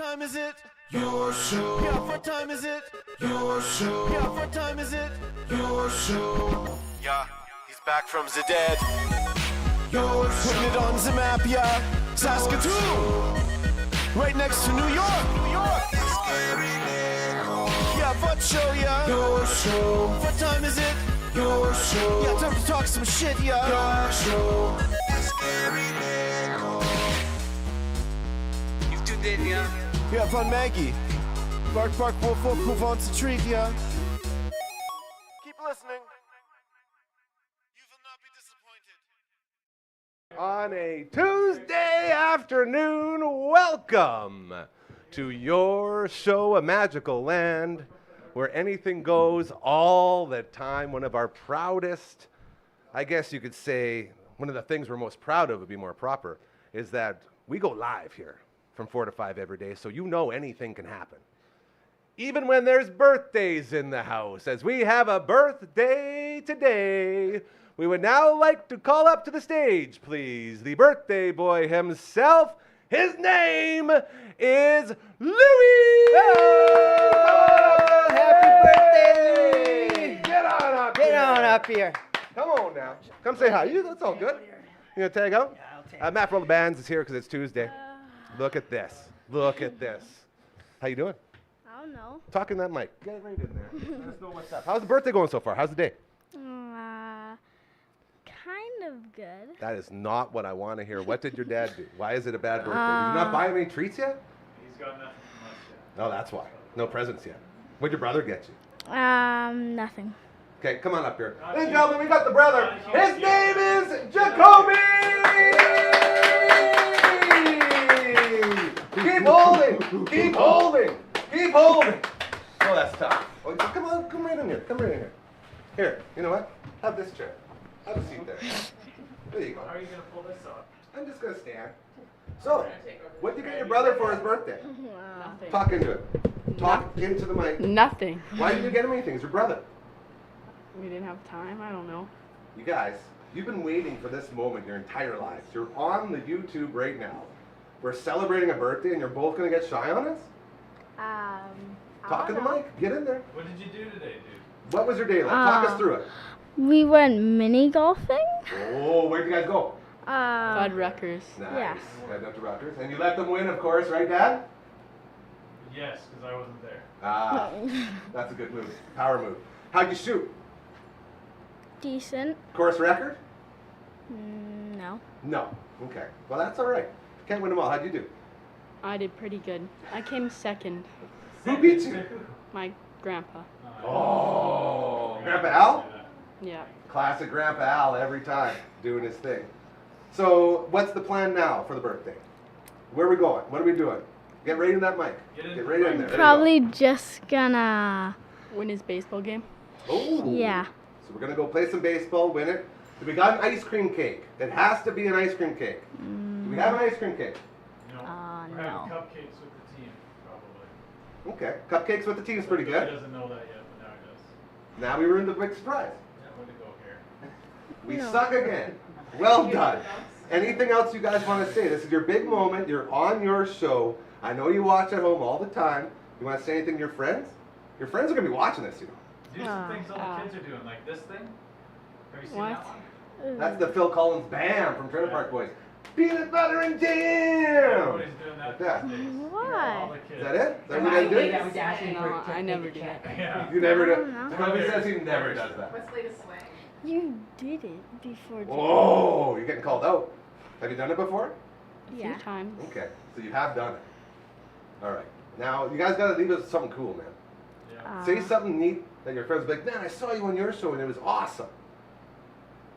time is it? Your show. Yeah, what time is it? Your show. Yeah, what time is it? Your show. Yeah, he's back from the dead. Your show. Putting it on the map, yeah. Saskatoon. Right next to New York. New York. Yeah, what show, yeah? Your show. What time is it? Your show. Yeah, time to talk some shit, yeah. Your show. You've tuned in, yeah? Yeah, Von Maggie. Bark, bark, wolf, wolf, who wants a treat, yeah? Keep listening. You will not be disappointed. On a Tuesday afternoon, welcome to your show, A Magical Land, where anything goes all the time. One of our proudest, I guess you could say, one of the things we're most proud of would be more proper, is that we go live here from 4 to 5 every day, so you know anything can happen. Even when there's birthdays in the house, as we have a birthday today, we would now like to call up to the stage, please, the birthday boy himself. His name is Louis! Oh, happy birthday! Get on up Get here. on up here. Come on now. Come say hi. That's all good. You gonna tag out? Yeah, I'll take Matt from the Bands is here because it's Tuesday. Look at this. Look at this. How you doing? I don't know. Talk in that mic. Get right in there. Let us know what's up. How's the birthday going so far? How's the day? Kind of good. That is not what I want to hear. What did your dad do? Why is it a bad birthday? Did you not buy him any treats yet? He's got nothing from us yet. No, that's why. No presents yet. What'd your brother get you? Nothing. Okay, come on up here. Not Ladies and huge. gentlemen, we got the brother. Not huge. His name is Jacoby! Keep holding! Keep holding! Keep holding! Oh, that's tough. Oh, come on, come right in here. Come right in here. Here, you know what? Have this chair. Have a seat there. There you go. How are you going to pull this off? I'm just gonna stand. So, what did you get your brother for his birthday? Nothing. Talk into it. Talk into the mic. Nothing. Why did you get him anything? It's your brother. We didn't have time. I don't know. You guys, you've been waiting for this moment your entire lives. You're on the YouTube right now. We're celebrating a birthday and you're both gonna get shy on us? Talk in the mic. Get in there. What did you do today, dude? What was your day like? Talk us through it. We went mini golfing. Oh, where'd you guys go? Bud Ruckers. Nice. Yeah. Head up to Rutgers. And you let them win, of course, right, Dad? Yes, because I wasn't there. Ah, that's a good move. Power move. How'd you shoot? Decent. Course record? No. No. Okay. Well, that's all right. Can't win them all. How'd you do? I did pretty good. I came second. Who beat you? My grandpa. Oh, Grandpa Al? Yeah. Classic Grandpa Al every time doing his thing. So, what's the plan now for the birthday? Where are we going? What are we doing? Get right in that mic. Get right in there. There you go. Probably just gonna. Win his baseball game. Oh. Yeah. So we're gonna go play some baseball, win it. So we got an ice cream cake. It has to be an ice cream cake. Do we have an ice cream cake? No. We're no. having cupcakes with the team, probably. Okay. Cupcakes with the team's pretty He good. doesn't know that yet, but now he does. Now we ruined the big surprise. Yeah, way to go here. We No. suck again. Well done. Anything else you guys want to say? This is your big moment. You're on your show. I know you watch at home all the time. You want to say anything to your friends? Your friends are going to be watching this, you know. Do some things all the kids are doing, like this thing. Have you seen What? that one? That's the Phil Collins Bam from Trailer Park Boys. Peanut butter and jam! Everybody's doing that Like that. these days. All Why? the kids. Is that it? Is that what you guys do? No, I never do that. Yeah. You never I do. don't know. Toby says he never does that. What's the latest swing? You did it before. Oh, you're getting called out. Have you done it before? A Yeah. few times. Okay, so you have done it. All right. Now, you guys got to leave us with something cool, man. Yeah. Say something neat that your friends will be like, man, I saw you on your show and it was awesome.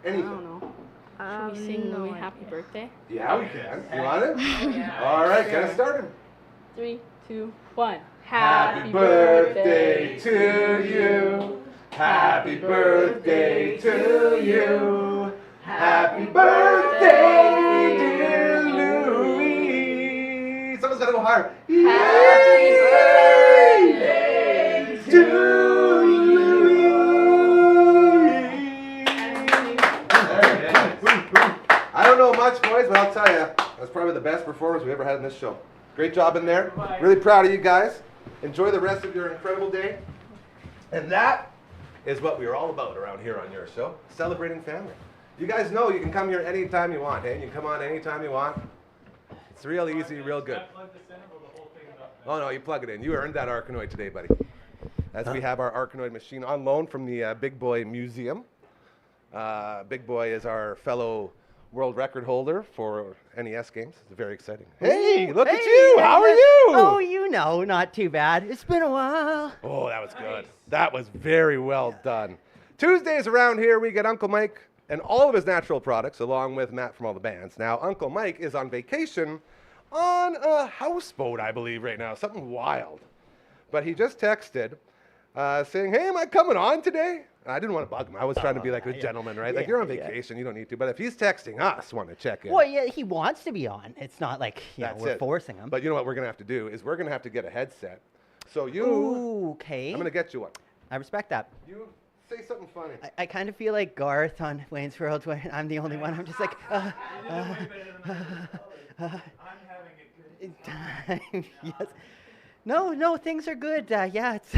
I Anything. don't know. Should we sing Louis happy birthday? Yeah, we can. You want it? Yeah. All right, get us started. 3, 2, 1. Happy birthday to you. Happy birthday to you. Happy birthday, dear Louis. Someone's got to go higher. Happy birthday to Louis. I don't know much, boys, but I'll tell you, that's probably the best performance we ever had in this show. Great job in there. Really proud of you guys. Enjoy the rest of your incredible day. And that is what we are all about around here on your show, celebrating family. You guys know you can come here anytime you want, hey? You can come on anytime you want. It's real easy, real good. Oh no, you plug it in. You earned that Arkanoid today, buddy. As we have our Arkanoid machine on loan from the Big Boy Museum. Big Boy is our fellow world record holder for NES games. It's very exciting. Hey, look at you. How are you? Oh, not too bad. It's been a while. Oh, that was good. That was very well done. Tuesdays around here, we get Uncle Mike and all of his natural products, along with Matt from all the bands. Now, Uncle Mike is on vacation on a houseboat, I believe, right now. Something wild. But he just texted saying, hey, am I coming on today? And I didn't want to bug him. I was trying to be like a gentleman, right? Like, you're on vacation. You don't need to. But if he's texting us, want to check in. Well, yeah, he wants to be on. It's not like we're forcing him. But you know what we're going to have to do is we're going to have to get a headset. So you... Ooh, okay. I'm going to get you one. I respect that. You say something funny. I kind of feel like Garth on Wayne's World when I'm the only one. I'm just like, I'm having a good time. Yes. No, things are good. Yeah, it's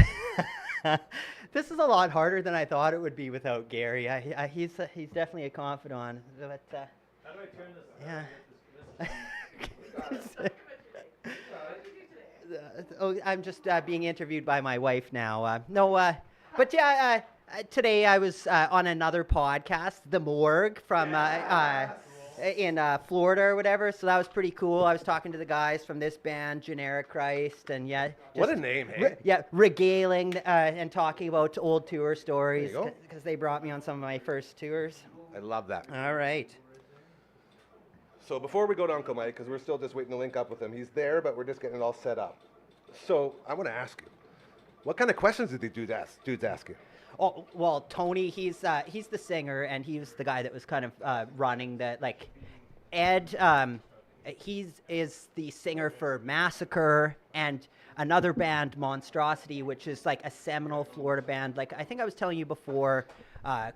this is a lot harder than I thought it would be without Gary. He's definitely a confidant. But How do I turn this? oh, I'm just being interviewed by my wife now. But yeah, today I was on another podcast, The Morgue, from in Florida or whatever. So that was pretty cool. I was talking to the guys from this band, Generic Christ, and yeah. What a name, hey? Regaling and talking about old tour stories There you go. because they brought me on some of my first tours. I love that. All right. So before we go to Uncle Mike, because we're still just waiting to link up with him, he's there, but we're just getting it all set up. So I want to ask you, what kind of questions did these dudes ask you? Oh, well, Tony, he's the singer, and he was the guy that was kind of running the, like, Ed, is the singer for Massacre and another band, Monstrosity, which is like a seminal Florida band. Like, I think I was telling you before,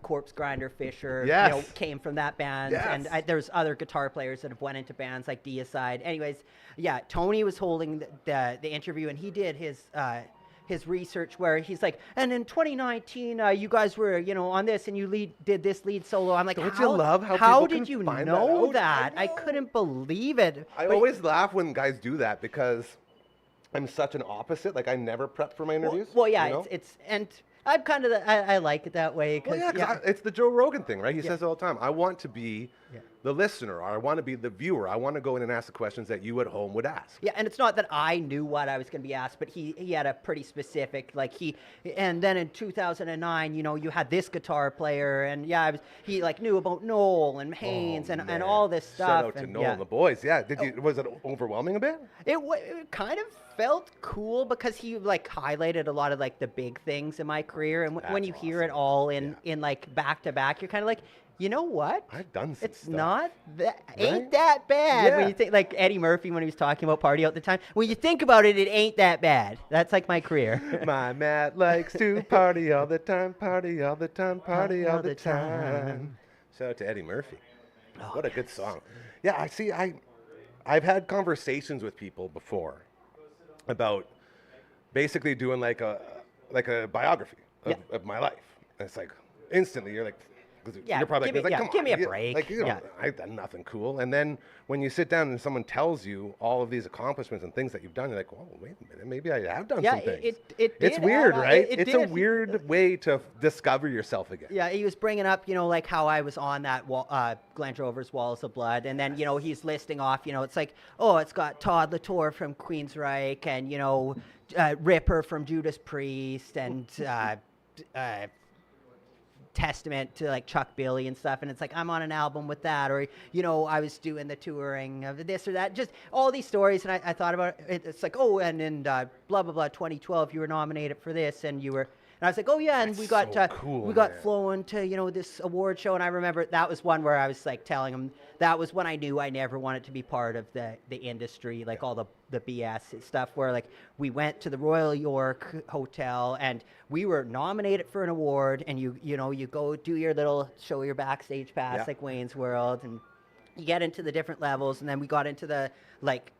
Corpse Grinder Fisher Yes. came from that band, Yes. and there's other guitar players that have went into bands like Deicide. Anyways, yeah, Tony was holding the interview, and he did his research where he's like, and in 2019, you guys were, on this, and you did this lead solo. I'm like, Don't you love how people did can you find that know out? that? I I know. couldn't believe it. I But- always laugh when guys do that because I'm such an opposite. Like, I never prep for my interviews. Well, yeah, you know? it's and I'm kind of I like it that way Well, because yeah, 'cause it's the Joe Rogan thing, right? He Yeah. says it all the time. I want to be the listener, or I want to be the viewer. I want to go in and ask the questions that you at home would ask. Yeah, and it's not that I knew what I was going to be asked, but he had a pretty specific, like and then in 2009, you had this guitar player, and he like knew about Noel and Haynes and Man. all this stuff. Shout out to and, Noel and the boys. Yeah, was it overwhelming a bit? It kind of felt cool because he like highlighted a lot of like the big things in my career, and when That's you hear it awesome. all in like back to back, you're kind of like, you know what? I've done some It's stuff. not that Right? ain't that bad when Yeah. you think like Eddie Murphy when he was talking about Party Out the Time. When you think about it, it ain't that bad. That's like my career. My Matt likes to party all the time, party all the time, party all the time. time. Shout out to Eddie Murphy. Oh, What a good song. Yeah, I see. I've had conversations with people before about basically doing like a biography of my life. And it's like instantly you're like, 'cause Yeah, you're probably give me- like, yeah, come give on, me a you- break. Like, Yeah. I've done nothing cool. And then when you sit down and someone tells you all of these accomplishments and things that you've done, you're like, oh, wait a minute, maybe I have done Yeah, some things. it It's did weird, add up. right? It It's a did. weird way to discover yourself again. Yeah, he was bringing up, like how I was on that Glenn Drover's Walls of Blood, and then he's listing off, it's like, oh, it's got Todd Latour from Queensryche, and Ripper from Judas Priest, and Testament to like Chuck Billy and stuff, and it's like I'm on an album with that, or I was doing the touring of this or that, just all these stories, and I thought about it. It's like, oh, and in blah blah blah 2012 you were nominated for this, and you were. And I was like, oh yeah, and That's we got so cool, we got man. flown to this award show, and I remember that was one where I was like telling him that was when I knew I never wanted to be part of the industry, like all the BS stuff, where like we went to the Royal York Hotel and we were nominated for an award, and you go do your little show your backstage pass, Yeah. like Wayne's World, and you get into the different levels, and then we got into the like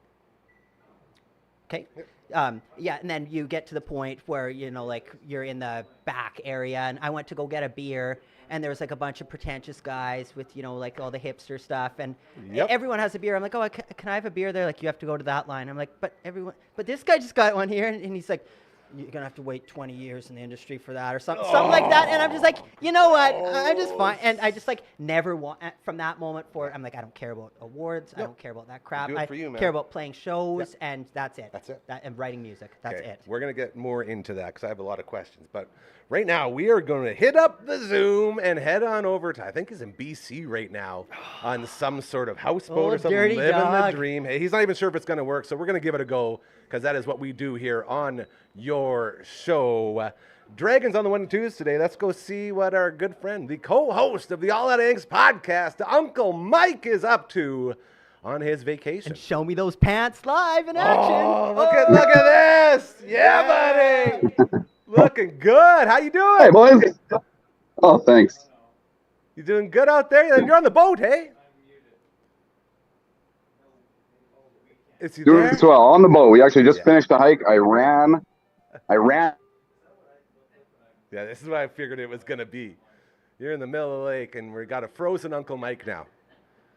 Okay. Yeah, and then you get to the point where, you know, like you're in the back area, and I went to go get a beer, and there was like a bunch of pretentious guys with, you know, like all the hipster stuff, and Yep. everyone has a beer. I'm like, oh, can I have a beer there? Like, you have to go to that line. I'm like, but this guy just got one here, and he's like, you're gonna have to wait 20 years in the industry for that, or something like that. And I'm just like, you know what? I'm just fine. And I just like never want from that moment forward. I'm like, I don't care about awards. I don't care about that crap. Do it I for you, man. care about playing shows, and that's it. That's it. And writing music. That's Okay, it. we're going to get more into that because I have a lot of questions. But right now, we are going to hit up the Zoom and head on over to, I think he's in BC right now on some sort of houseboat Oh, or something, dirty living dog. the dream. Hey, he's not even sure if it's going to work, so we're going to give it a go because that is what we do here on your show. Dragons on the 1 and 2s today. Let's go see what our good friend, the co-host of the All Out Angst podcast, Uncle Mike, is up to on his vacation. And show me those pants live in action. Oh, look at this! Yeah, buddy, looking good. How you doing? Hey, boys. Oh, thanks. You doing good out there? You're on the boat, hey? Is he Doing there? well on the boat. We actually just finished the hike. I ran. Yeah, this is what I figured it was gonna be. You're in the middle of the lake, and we got a frozen Uncle Mike now.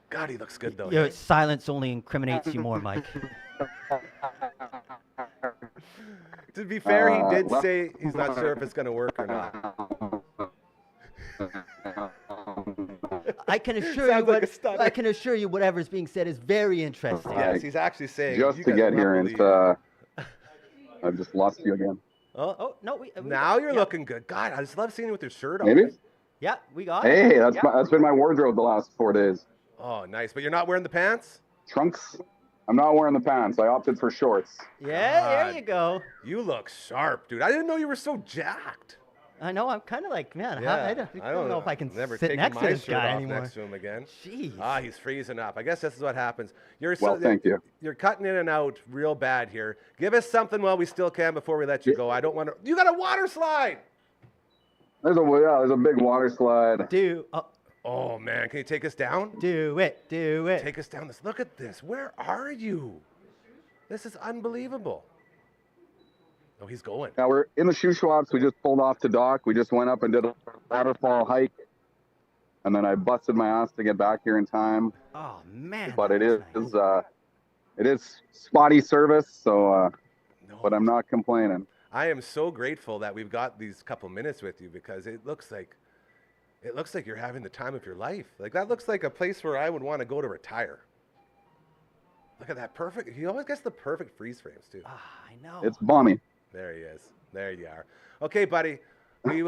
God, he looks good though. Your silence only incriminates you more, Mike. To be fair, he did well- say he's not sure if it's gonna work or not. I can assure Sounds like a stutter. I can assure you whatever's being said is very interesting. Yes, he's actually saying Just you to guys get will here, not and believe. I've just lost you again. Oh no, we Now you're yeah. looking good. God, I just love seeing you with your shirt on. Maybe. Yeah, we got it. Hey, that's been my wardrobe the last 4 days. Oh, nice. But you're not wearing the pants? Trunks. I'm not wearing the pants. I opted for shorts. Yeah, God. there you go. You look sharp, dude. I didn't know you were so jacked. I know. I'm kind of like, man. Yeah, I don't know if I can never sit taking next my to this shirt guy off anymore. next to him again. Jeez. Ah, he's freezing up. I guess this is what happens. You're Well, thank you. You're cutting in and out real bad here. Give us something while we still can before we let you go. I don't want to. You got a water slide. There's a big water slide. Oh man, can you take us down? Do it. Take us down this. Look at this. Where are you? This is unbelievable. Oh, he's going. Now we're in the shoe swaps. We just pulled off to dock. We just went up and did a waterfall hike, and then I busted my ass to get back here in time. Oh man. But it that's is nice. it is spotty service, so No. but I'm not complaining. I am so grateful that we've got these couple minutes with you because it looks like you're having the time of your life. Like that looks like a place where I would want to go to retire. Look at that perfect. He always gets the perfect freeze frames too. I know. It's balmy. There he is. There you are. Okay, buddy. We're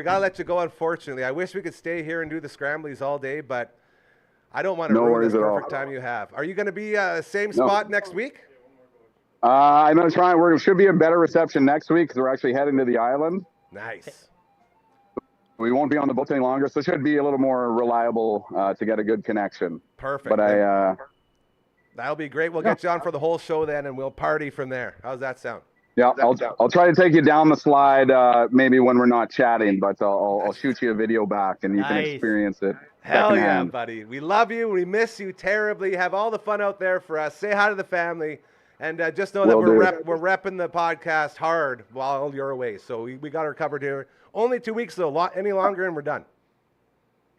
gonna let you go. Unfortunately, I wish we could stay here and do the scramblies all day, but I don't want to No ruin worries this at all. perfect time you have. Are you gonna be same No. spot next week? I'm gonna try. We should be a better reception next week because we're actually heading to the island. Nice. We won't be on the boat any longer, so it should be a little more reliable to get a good connection. Perfect. But That'll be great. We'll get you on for the whole show then, and we'll party from there. How's that sound? yeah, I'll try to take you down the slide maybe when we're not chatting, but I'll shoot you a video back and you can Nice. experience it. Hell yeah, secondhand. buddy. We love you. We miss you terribly. Have all the fun out there for us. Say hi to the family. And just know that Will do. we're repping the podcast hard while you're away. So we got her covered here. Only 2 weeks, though. Any longer, and we're done.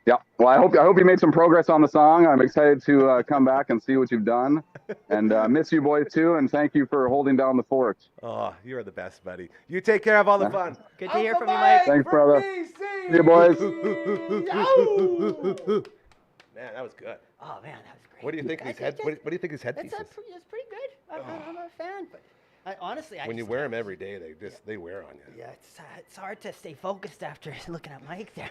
Yeah. Well, I hope you made some progress on the song. I'm excited to come back and see what you've done, and miss you boys too. And thank you for holding down the fort. Oh, you're the best, buddy. You take care of all the fun. Good to hear Uncle from you, Mike. Thanks, from brother. BC. See you, boys. Man, that was good. Oh man, that was great. What do you think of his head? What do you think of his headpiece It's is? pretty good. I'm a fan, but honestly, When you wear them every day, they wear on you. Yeah, it's hard to stay focused after looking at Mike there.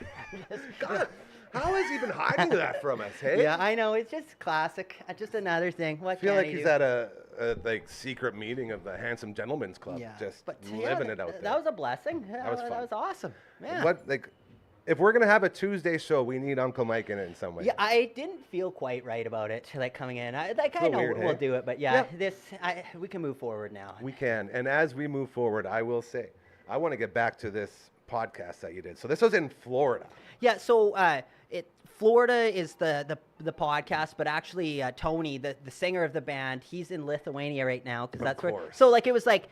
God, how has he been hiding that from us? Hey. Yeah, I know. It's just classic. Just another thing. What I feel can like he he's do? at a like secret meeting of the Handsome Gentlemen's Club, Yeah, just but living it out there. That was a blessing. was fun. That was awesome. Yeah. What like, if we're gonna have a Tuesday show, we need Uncle Mike in it in some way. Yeah, I didn't feel quite right about it, like coming in. I know weird, we'll hey? do it, but yeah, we can move forward now. We can, and as we move forward, I will say, I want to get back to this podcast that you did. So this was in Florida. Yeah, so Florida is the podcast, but actually Tony, the singer of the band, he's in Lithuania right now because that's where. course. So like it was like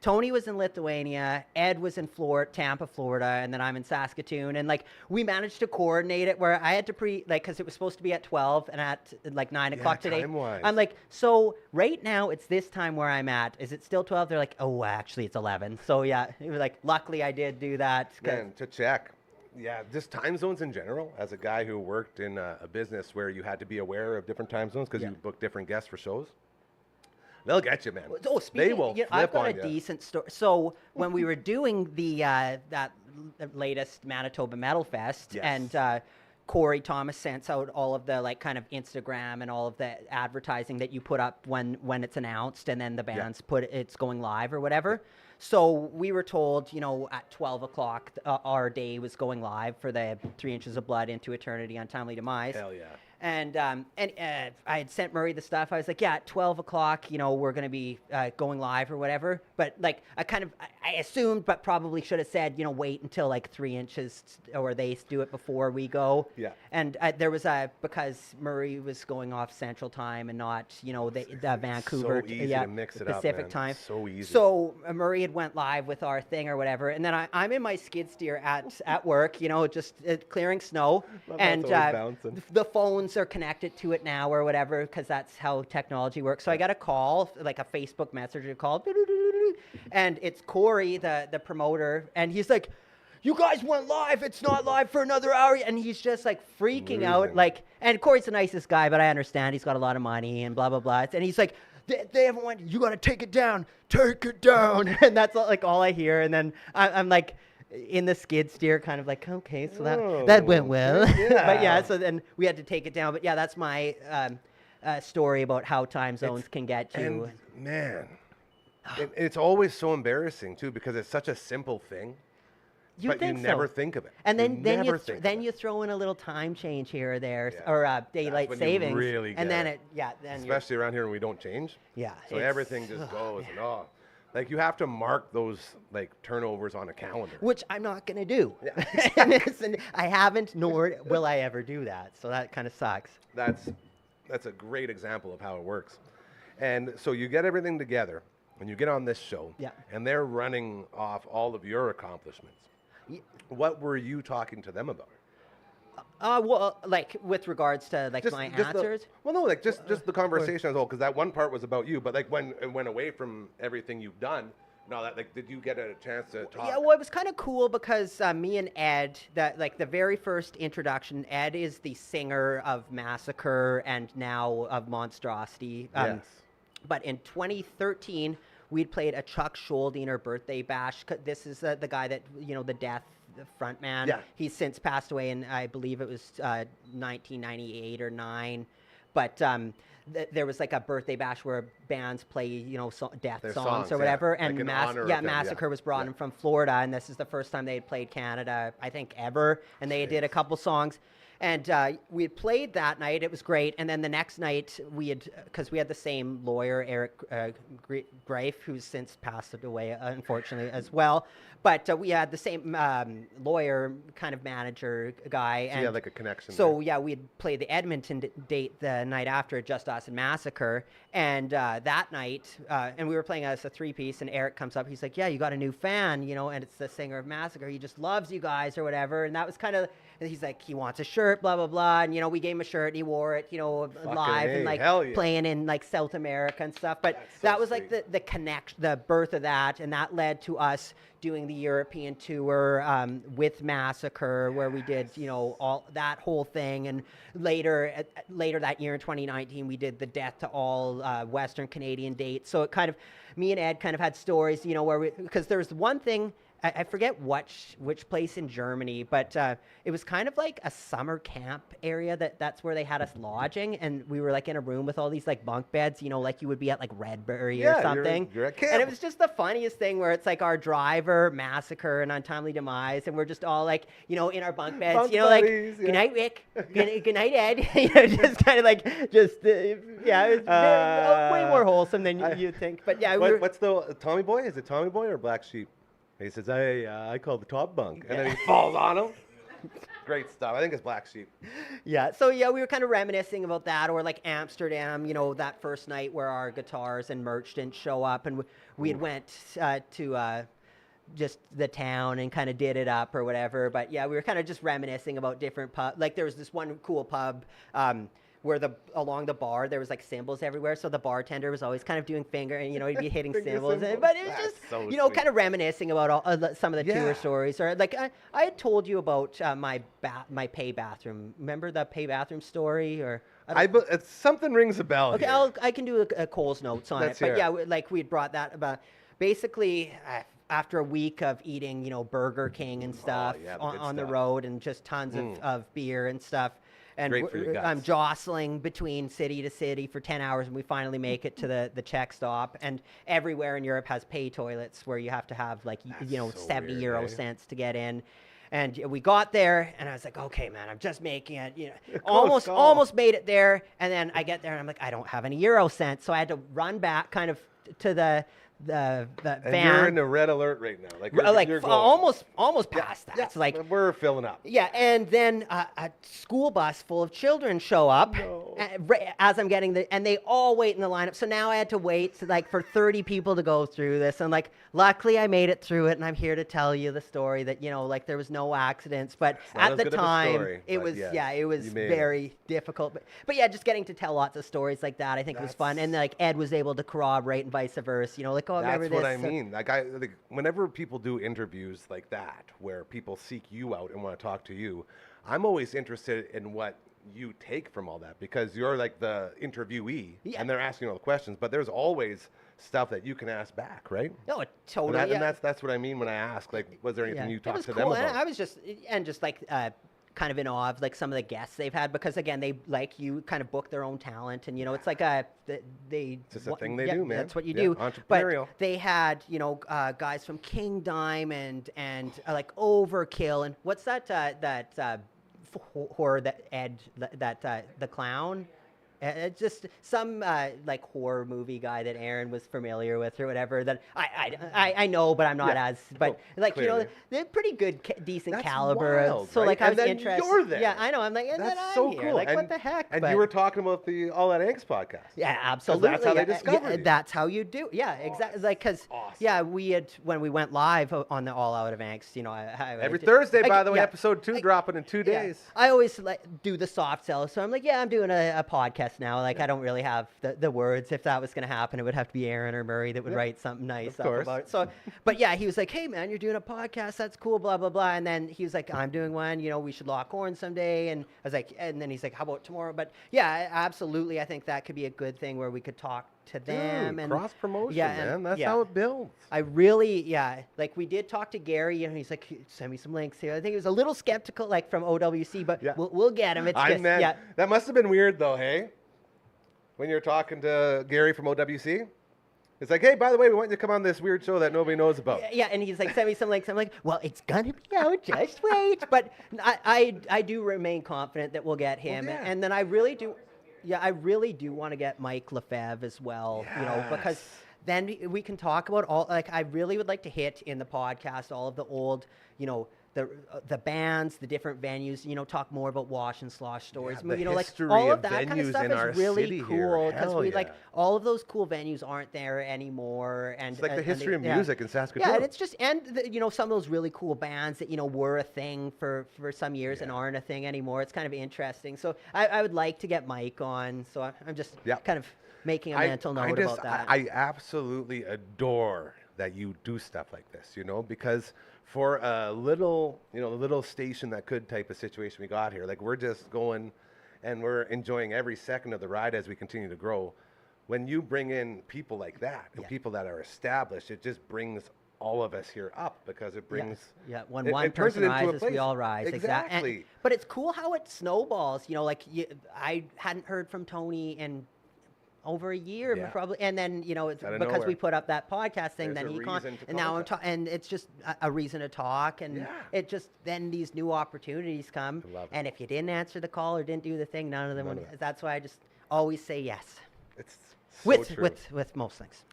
Tony was in Lithuania, Ed was in Tampa, Florida, and then I'm in Saskatoon, and like we managed to coordinate it where I had to because it was supposed to be at 12 and at like 9 o'clock today. time-wise. I'm like, so right now it's this time where I'm at. Is it still 12? They're like, oh, actually it's 11. So yeah, it was like luckily I did do that. 'Cause- Man, to check. Yeah, just time zones in general. As a guy who worked in a business where you had to be aware of different time zones because Yeah. you book different guests for shows, they'll get you, man. Oh, They will speaking, I've flip got on a ya. decent story. So when we were doing that latest Manitoba Metal Fest, Yes. and Corey Thomas sends out all of the like kind of Instagram and all of the advertising that you put up when it's announced, and then the bands put it's going live or whatever. So we were told, at 12 o'clock, our day was going live for the 3 Inches of Blood into Eternity, Untimely Demise. Hell yeah. And I had sent Murray the stuff. I was like, yeah, at 12 o'clock, we're going to be going live or whatever. But like, I assumed, but probably should have said, wait until like 3 inches or they do it before we go. Yeah. And there was because Murray was going off Central Time and not, the Vancouver. So easy to mix it up, Pacific man. Time. So easy. So Murray had went live with our thing or whatever. And then I'm in my skid steer at work, just clearing snow. Love how And it's always bouncing. the phones are connected to it now or whatever because that's how technology works. So I got a call, like a Facebook Messenger call, and it's Corey, the promoter, and he's like, "You guys went live. It's not live for another hour," and he's just like freaking out, Losing. like. And Corey's the nicest guy, but I understand he's got a lot of money and blah blah blah. And he's like, "They haven't went. You got to take it down. Take it down." And that's like all I hear. And then I'm like, in the skid steer, kind of like, okay, so that went well. But yeah, so then we had to take it down. But yeah, that's my story about how time zones can get you. And man, it's always so embarrassing too because it's such a simple thing, You but you think so? never think of it. And then never think of you throw in a little time change here or there, Yeah. or daylight when you savings, really and get then it. then especially around here when we don't change. yeah, So everything just goes and like you have to mark those like turnovers on a calendar. which I'm not gonna do. And I haven't, nor will I ever do that. So that kind of sucks. That's a great example of how it works. And so you get everything together and you get on this show, Yeah. and they're running off all of your accomplishments. Ye- What were you talking to them about? Well, like with regards to like my answers. Just the conversation as a whole, because that one part was about you, but like when it went away from everything you've done, did you get a chance to talk? Yeah, well, it was kind of cool because me and Ed, the very first introduction, Ed is the singer of Massacre and now of Monstrosity. Yes. But in 2013, we'd played a Chuck Schuldiner birthday bash. This is the guy that, the Death front man. Yeah. He's since passed away, and I believe it was 1998 or 9. But there was like a birthday bash where bands play, death Their songs songs, or yeah. whatever. Like And in honor of them, yeah. Massacre was brought Yeah. in from Florida, and this is the first time they had played Canada, I think, ever. And they did a couple songs. And we had played that night. It was great. And then the next night, because we had the same lawyer, Eric Greif, who's since passed away, unfortunately, as well. But we had the same lawyer, kind of manager guy. So And you had like a connection so there. yeah, we'd played the Edmonton date the night after, Just Us and Massacre, and that night, and we were playing as a 3-piece, and Eric comes up, he's like, "Yeah, you got a new fan, and it's the singer of Massacre. He just loves you guys or whatever." And that was kind of, and he's like, he wants a shirt, blah blah blah, and we gave him a shirt, and he wore it, live, A, and like hell yeah. playing in like South America and stuff. But That's so that was like sweet. the connection, the birth of that, and that led to us doing the European tour with Massacre, where we did, all that whole thing. And later that year in 2019, we did the Death to All Western Canadian date. So it kind of, me and Ed kind of had stories, where because there was one thing, I forget which place in Germany, but it was kind of like a summer camp area that's where they had us lodging, and we were like in a room with all these like bunk beds, like you would be at like Redbury Yeah, or you're- something. you're at camp. And it was just the funniest thing where it's like our driver, Massacre, and Untimely Demise, and we're just all like, in our bunk beds, Bunk like, buddies, yeah. "Good night, Rick. Good night, Ed." Just kind of like, yeah, it was way more wholesome than you'd think. But yeah, we were, What's the Tommy Boy? Is it Tommy Boy or Black Sheep? He says, I called the top bunk. And then he falls on him. Great stuff. I think it's Black Sheep. Yeah, so yeah, we were kind of reminiscing about that, or like Amsterdam, that first night where our guitars and merch didn't show up, and we had went to just the town and kind of did it up or whatever. But yeah, we were kind of just reminiscing about different pubs. Like there was this one cool pub where along the bar there was like cymbals everywhere, so the bartender was always kind of doing finger, and he'd be hitting cymbals. But it was That's just so sweet. kind of reminiscing about all, some of the Yeah. tour stories. Or like I had told you about my pay bathroom. Remember the pay bathroom story? Or It's something rings a bell. okay, here. I can do a Cole's notes on Let's it. But hear yeah, it. like we had brought that about basically. After a week of eating, Burger King and stuff Oh, yeah, the on, good on the stuff. road, and just tons of beer and stuff, and Great for your guts. I'm jostling between city to city for 10 hours, and we finally make it to the check stop. And everywhere in Europe has pay toilets where you have to have like so 70 weird, euro eh? cents to get in. And we got there, and I was like, okay, man, I'm just making it, almost made it there. And then I get there, and I'm like, I don't have any euro cents, so I had to run back kind of to the And van. you're in a red alert right now. Like, you're going. almost past that. Yeah, It's like we're filling up. yeah, and then a school bus full of children show up as I'm getting and they all wait in the lineup. So now I had to wait for 30 people to go through this, and luckily I made it through it, and I'm here to tell you the story that there was no accidents, but not at as the good of a time story, it but was yes, it was you made very difficult. But yeah, just getting to tell lots of stories like that, I think was fun, and Ed was able to corroborate and vice versa. Oh, I remember That's what this. I mean. Whenever people do interviews like that, where people seek you out and want to talk to you, I'm always interested in what you take from all that, because you're like the interviewee, Yeah. and they're asking all the questions, but there's always stuff that you can ask back, right? No, totally. And, yeah. that's what I mean when I ask, was there anything you It talked was to cool. them And about? I was just kind of in awe of some of the guests they've had, because again they like you kind of book their own talent, and it's like they It's just a thing they do, man. That's what you Yeah, do. entrepreneurial. But they had guys from King Diamond and like Overkill, and what's that horror that Ed the clown. It's just some horror movie guy that Aaron was familiar with or whatever that I know, but I'm not as. But clearly. they're pretty good, decent That's caliber. wild, So right? I And was then interested. you're there. Yeah, I know. I'm like, and That's then I'm so here. cool. Like, and, what the heck? And But- you were talking about the All That Angst podcast. yeah, absolutely. that's how they Yeah, discovered you. That's how you do. Yeah, exactly. Because awesome. we had when we went live on the All Out of Angst. Every Thursday, by the way, yeah. episode 2 dropping in 2 Yeah. days. I always do the soft sell, so I'm like, yeah, I'm doing a podcast now. I don't really have the words. If that was going to happen, it would have to be Aaron or Murray that would write something nice Of up course. about it. So, but yeah, he was like, hey man, you're doing a podcast. That's cool. Blah blah blah. And then he was like, I'm doing one. We should lock horns someday. And I was like, and then he's like, how about tomorrow? But yeah, absolutely. I think that could be a good thing where we could talk to them Dude, and cross promotion, yeah, and- man. That's yeah. how it builds. I really, we did talk to Gary, and he's like, send me some links here. I think he was a little skeptical, from OWC, but Yeah. we'll get him. It's I just, meant, yeah. that must have been weird, though, hey? When you're talking to Gary from OWC? It's like, hey, by the way, we want you to come on this weird show that nobody knows about. Yeah, and he's like, send me some links. I'm like, well, it's gonna be out. Just wait. But I do remain confident that we'll get him, yeah. and then I really do. Yeah, I really do want to get Mike Lefebvre as well. Because then we can talk about all. I really would like to hit in the podcast all of the old, the bands, the different venues. Talk more about Wash and Slosh stories. the history all of of that kind of venues stuff in our is really city cool here. because Hell we yeah. all of those cool venues aren't there anymore. And It's like the and history of yeah. music in Saskatoon. Yeah, and it's just some of those really cool bands that were a thing for some years and aren't a thing anymore. It's kind of interesting. So I would like to get Mike on. So I'm just kind of making a mental note about that. I absolutely adore that you do stuff like this, because for a little, little station that could type of situation we got here, we're just going and we're enjoying every second of the ride as we continue to grow. When you bring in people like that and people that are established, it just brings all of us here up because it brings when it one turns it person into a rises, we place. all rise. Exactly. But it's cool how it snowballs. I hadn't heard from Tony in over a year, Yeah. probably, and then it's Out of because nowhere. we put up that podcast thing. There's Then a he reason to and now I'm contact. and it's just a reason to talk, and Yeah. it just then these new opportunities come. I love it. And if you didn't answer the call or didn't do the thing, none of them. None would, of it. that's why I just always say yes It's so true. with most things.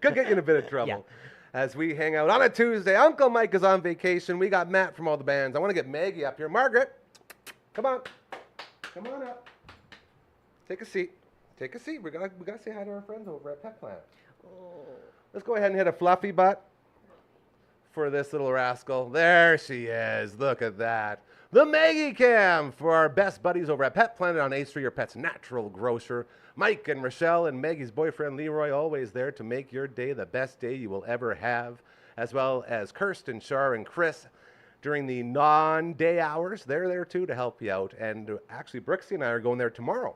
Could get you in a bit of trouble. as we hang out on a Tuesday. Uncle Mike is on vacation. We got Matt from all the bands. I want to get Maggie up here. Margaret, come on. Come on up. Take a seat. Take a seat. We gotta say hi to our friends over at Pet Planet. Let's go ahead and hit a fluffy butt for this little rascal. There she is. Look at that. The Maggie Cam for our best buddies over at Pet Planet on 8th Street, your pet's natural grocer. Mike and Rochelle and Maggie's boyfriend Leroy, always there to make your day the best day you will ever have, as well as Kirsten, Shar, and Chris during the non-day hours. They're there too to help you out. And actually, Brooksy and I are going there tomorrow.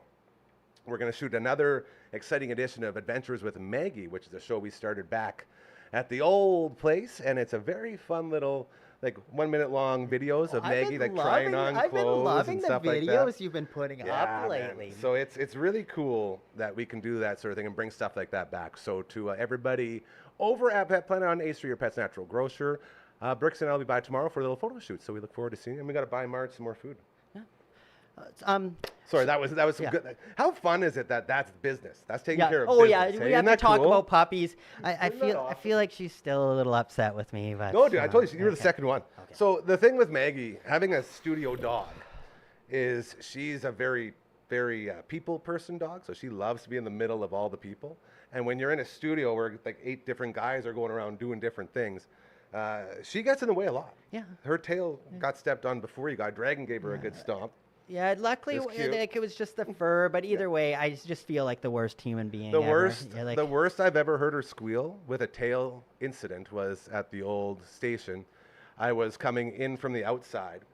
We're going to shoot another exciting edition of Adventures with Maggie, which is a show we started back at the old place. And it's a very fun little, like 1 minute long videos of Maggie like trying on I've been clothes loving and the stuff like videos that. you've been putting Yeah, up man. lately. So it's really cool that we can do that sort of thing and bring stuff like that back. So to everybody over at Pet Planet on 8th Street, your pet's natural grocer, Brooks and I'll be by tomorrow for a little photo shoot. So we look forward to seeing you. And we got to buy Marge some more food. Sorry, that was some yeah. good. How fun is it that that's business? That's taking Yeah. care of Oh business. yeah, Hey, we isn't have to that talk cool? about puppies. I Isn't that feel I awesome? feel like she's still a little upset with me, but No, dude, I told you, you're the okay. second one. Okay. So the thing with Maggie, having a studio dog, is she's a very, very people person dog. So she loves to be in the middle of all the people. And when you're in a studio where like 8 different guys are going around doing different things, she gets in the way a lot. Yeah. Her tail got stepped on before you got. Dragon gave her a good stomp. Yeah, luckily It's cute. like, it was just the fur, but either way, I just feel like the worst human being The ever. worst, Yeah, like, the worst I've ever heard her squeal with a tail incident was at the old station. I was coming in from the outside,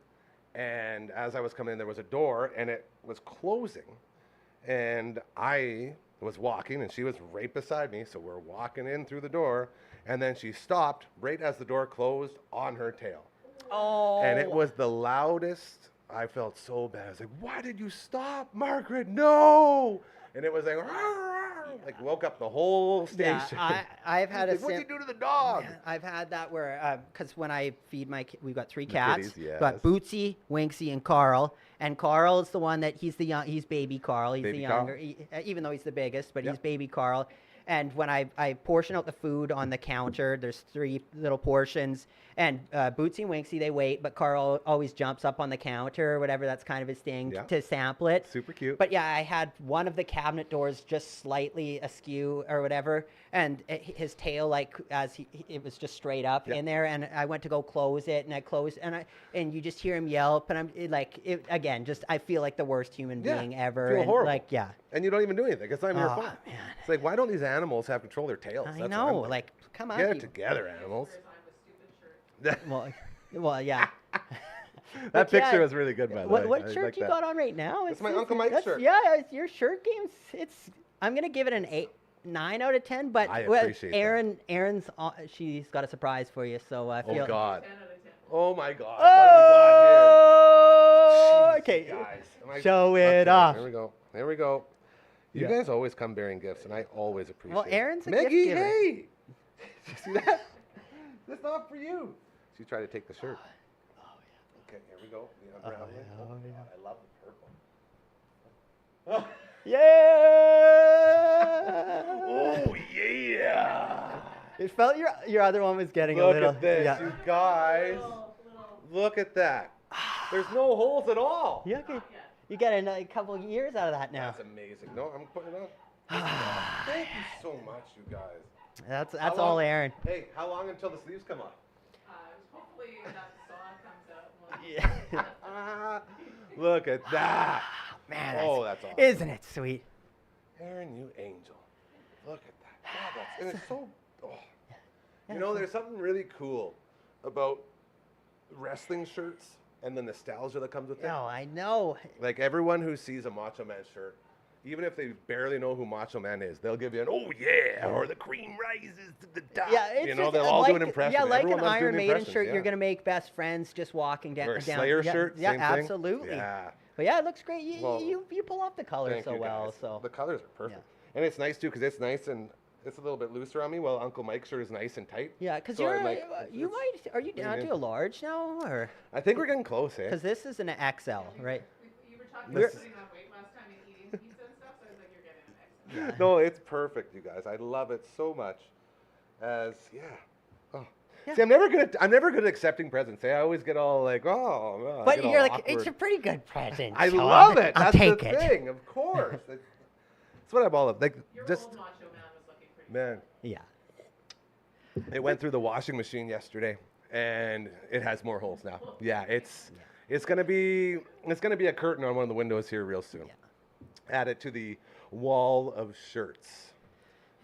and as I was coming in, there was a door, and it was closing, and I was walking, and she was right beside me, so we're walking in through the door, and then she stopped right as the door closed on her tail. oh, And it was the loudest. I felt so bad. I was like, why did you stop, Margaret? No. And it was like woke up the whole yeah. station. I've had a Like, what'd you sim- do to the dog? I've had that where, because when I feed we've got 3 The cats. kitties, yes. Got Bootsy, Winksy, and Carl. And Carl is the one that he's baby Carl. He's Baby the Carl. younger, even though he's the biggest, but Yep. he's baby Carl. And when I portion out the food on the counter, there's 3 little portions. And Bootsy and Winksy, they wait, but Carl always jumps up on the counter or whatever. That's kind of his thing Yeah. to sample it. Super cute. But yeah, I had one of the cabinet doors just slightly askew or whatever, and his tail, like it was just straight up Yeah. in there, and I went to go close it, and I closed, and you just hear him yelp, and again, just I feel like the worst human Yeah, being ever. feel and horrible. like yeah, And you don't even do anything. It's not even your Oh, fault. man. It's like, why don't these animals have control of their tails? I That's what know, I'm like come on, get it people. together, animals. well, yeah. That But picture yeah, was really good, by the way. What I shirt like you that. got on right now? It's my Uncle Mike that's- shirt. Yeah, it's your shirt game's. I'm gonna give it an 9 out of 10. But I appreciate that. Erin's she's got a surprise for you. So I feel. Oh God. Oh my God. Oh, What have we got here? okay. Jeez, guys. Am I- Show it Okay, off. Here we go. Here we go. You Yeah. guys always come bearing gifts, and I always appreciate Well, it. Erin's a gift Maggie, giver. hey! You see that? That's not for you. She tried to take the shirt. Okay, here we go. The unraveling. yeah, oh, yeah. I love the purple. Yeah. Oh yeah! It felt your other one was getting a Look little. at this, Yeah. you guys. Look at that. There's no holes at all. You get a couple years out of that now. That's amazing. No, I'm putting it on. Thank you so much, you guys. That's How all, long- Erin. Hey, how long until the sleeves come off? Hopefully that saw comes out. Yeah. Look at that. Man, Oh, that's awesome. Isn't it sweet? Aaron, you angel. Look at that. God, and it's so. Oh. You know, there's something really cool about wrestling shirts and the nostalgia that comes with it. No, I know. Like everyone who sees a Macho Man shirt, even if they barely know who Macho Man is, they'll give you an "oh yeah" or "the cream rises to the top." Yeah, it's you know, just, they'll all like, do an impression. Yeah, like Everyone an loves doing Iron Maiden impressions, shirt, yeah. you're gonna make best friends just walking down. Or a Slayer yeah, shirt, Yeah, same thing. absolutely. Yeah. But yeah, it looks great. You Well, you pull off the color Thank so you, well. guys. So the colors are perfect, and it's nice too because it's nice and it's a little bit looser on me. While Uncle Mike's shirt is nice and tight. yeah, because So you're I'm like, you it's- might are you down to a large now or I think we're getting close, eh? because this is an XL, right? You were talking This- about putting on weight last time and eating pizza and stuff, so I was like, you're getting an excellent. No, it's perfect, you guys. I love it so much. As yeah, Oh. Yeah. See, I'm never good at accepting presents. I always get all like, oh. I But get all you're like, awkward. it's a pretty good present. I so love it. I'll That's take the it. thing, of course. That's what I'm all of. Like, Your just old macho man was looking pretty man. Yeah. It went through the washing machine yesterday, and it has more holes now. Yeah, it's gonna be a curtain on one of the windows here real soon. Yeah. Add it to the wall of shirts,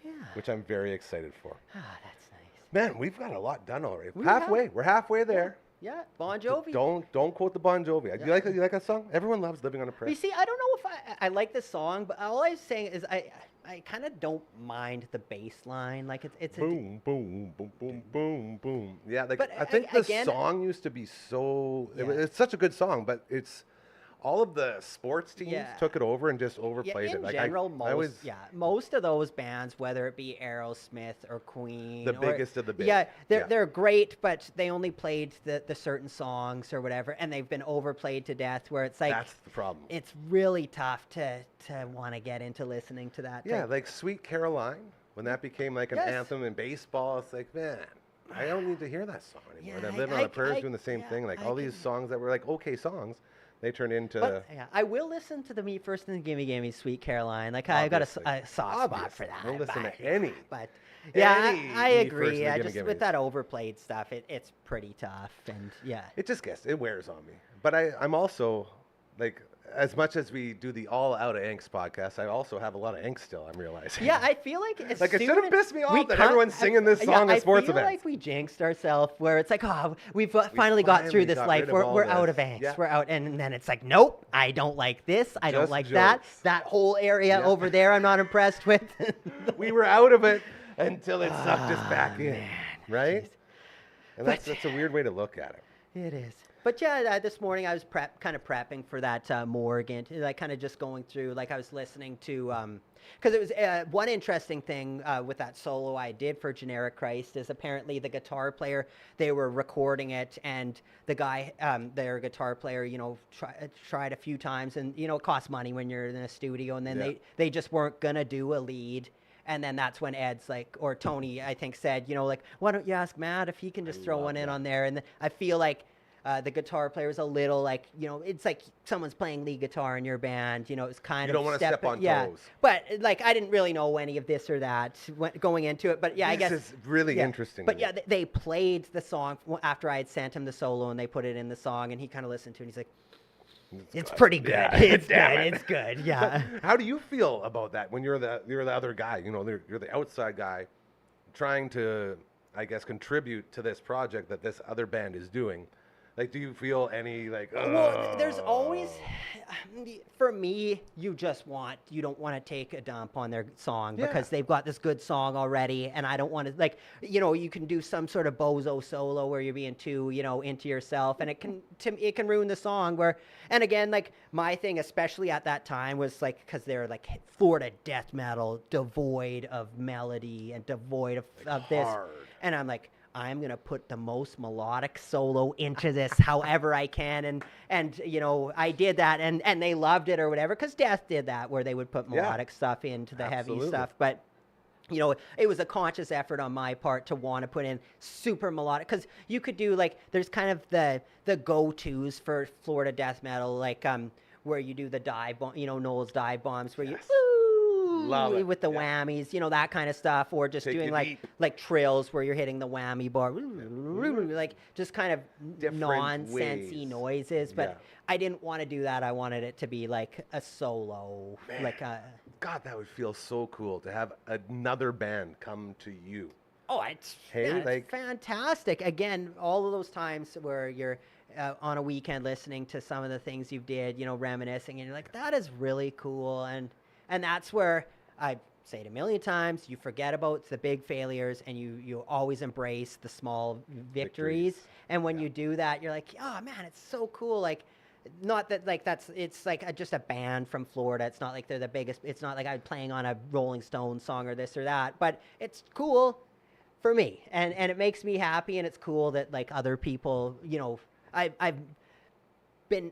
Yeah. which I'm very excited for. Ah, that's nice. Man, we've got a lot done already. We halfway. have. We're halfway there. Yeah, Bon Jovi. Don't quote the Bon Jovi. Yeah. You like that song? Everyone loves Living on a Prayer. You see, I don't know if I like this song, but all I'm saying is I kind of don't mind the bass line. Like it's a Boom, boom, boom, boom, boom, boom. Yeah, like But I think the again- song used to be so. Yeah. It's such a good song, but it's all of the sports teams Yeah. took it over and just overplayed in it. Like general, I always, most of those bands, whether it be Aerosmith or Queen, The or- biggest of the big. yeah, they're Yeah. they're great, but they only played the certain songs or whatever, and they've been overplayed to death. Where it's like That's the problem. it's really tough to want to get into listening to that. Yeah, type. like Sweet Caroline, when that became like an Yes. anthem in baseball, it's like, man, I don't need to hear that song anymore. Yeah, And Living on a Prayer is doing the same thing. Like all these songs that were like okay songs, they turned into. But yeah, I will listen to the Me First and Gimme Gimme, Sweet Caroline. Like I got Obviously. a soft spot Obviously. for that. We'll listen but, to any. But yeah, any I Me First agree. and the I Gimme just Gimmes. with that overplayed stuff, it's pretty tough. And yeah, It just it wears on me. But I'm also like, as much as we do the All Out of Angst podcast, I also have a lot of angst still. I'm realizing. yeah, I feel like as Like, it soon should've as pissed me off we that cut- everyone's singing this song at sports I feel events. like we jinxed ourselves, where it's like, oh, we've finally got through finally this got life. rid of We're all out of this. angst. Yeah. We're out, and then it's like, nope, I don't like this. I don't Just like that. jokes. That whole area Yeah. over there, I'm not impressed with. We were out of it until it sucked us back in, man. right? And But- that's a weird way to look at it. It is. But yeah, this morning I was kind of prepping for that Morgan, like kind of just going through, like I was listening to, because it was one interesting thing with that solo I did for Generic Christ is apparently the guitar player, they were recording it, and the guy, their guitar player, tried a few times, and it costs money when you're in a studio, and then Yeah. they just weren't gonna do a lead. And then that's when Ed's like, or Tony, I think, said, like, why don't you ask Matt if he can just throw one in on there? And I feel like the guitar player is a little like, it's like someone's playing lead guitar in your band, it's kind You of don't wanna step on yeah. toes. But like, I didn't really know any of this or that going into it. But yeah, I guess This is really yeah. interesting. But to yeah, me. they played the song after I had sent him the solo, and they put it in the song, and he kind of listened to it. And he's like, it's pretty good. Yeah, it's damn good. it. It's good. Yeah. How do you feel about that when you're the other guy? You're the outside guy, trying to, I guess, contribute to this project that this other band is doing. Like, do you feel any like? Well, there's always, for me, you don't want to take a dump on their song Yeah. because they've got this good song already, and I don't want to, like, you can do some sort of bozo solo where you're being too, into yourself, and it can ruin the song. And again, like, my thing, especially at that time, was like, because they're like Florida death metal, devoid of melody and devoid of this, hard. and I'm like, I'm going to put the most melodic solo into this however I can. And I did that, and they loved it or whatever, because Death did that, where they would put Yeah. melodic stuff into the Absolutely. heavy stuff. But, it was a conscious effort on my part to want to put in super melodic, because you could do, like, there's kind of the go-tos for Florida death metal, like where you do the dive bomb, Noel's dive bombs, where Yes. you Love it. with the Yeah. whammies, that kind of stuff, or just Take doing you like deep. like trills where you're hitting the whammy bar, like just kind of Different nonsensey ways. noises. But Yeah. I didn't want to do that. I wanted it to be like a solo, Man. like a. God, that would feel so cool to have another band come to you. Oh, it's, Hey, yeah, it's like- fantastic. Again, all of those times where you're on a weekend listening to some of the things you did, reminiscing, and you're like, that is really cool. And that's where I say it a million times, you forget about the big failures, and you always embrace the small victories. And when you do that, you're like, oh man, it's so cool. Like, not that like it's like just a band from Florida. It's not like they're the biggest. It's not like I'm playing on a Rolling Stones song or this or that. But it's cool for me, and it makes me happy, and it's cool that like other people, I've been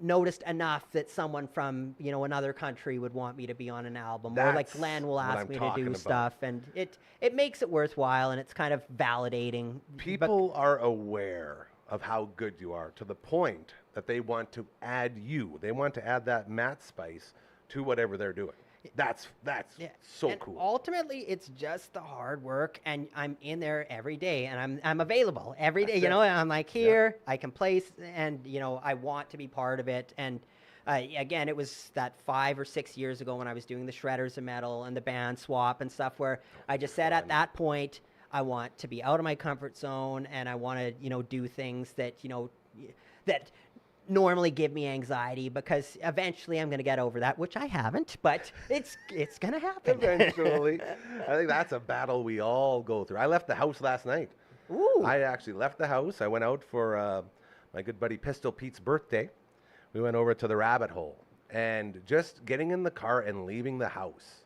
noticed enough that someone from, another country would want me to be on an album, or like That's Glenn will what ask I'm me to talking do about. stuff, and it makes it worthwhile, and it's kind of validating. People are aware of how good you are to the point that they want to add you. They want to add that Matt spice to whatever they're doing. That's so and cool. Ultimately, it's just the hard work, and I'm in there every day, and I'm available every day. That's You it. know, I'm like here, I can place, and I want to be part of it. And again, it was that 5 or 6 years ago when I was doing the Shredders of Metal and the band swap and stuff, where I just said at that point, I want to be out of my comfort zone, and I want to do things that that normally give me anxiety, because eventually I'm going to get over that, which I haven't, but it's going to happen. Eventually. I think that's a battle we all go through. I left the house last night. Ooh. I actually left the house. I went out for my good buddy Pistol Pete's birthday. We went over to the rabbit hole, and just getting in the car and leaving the house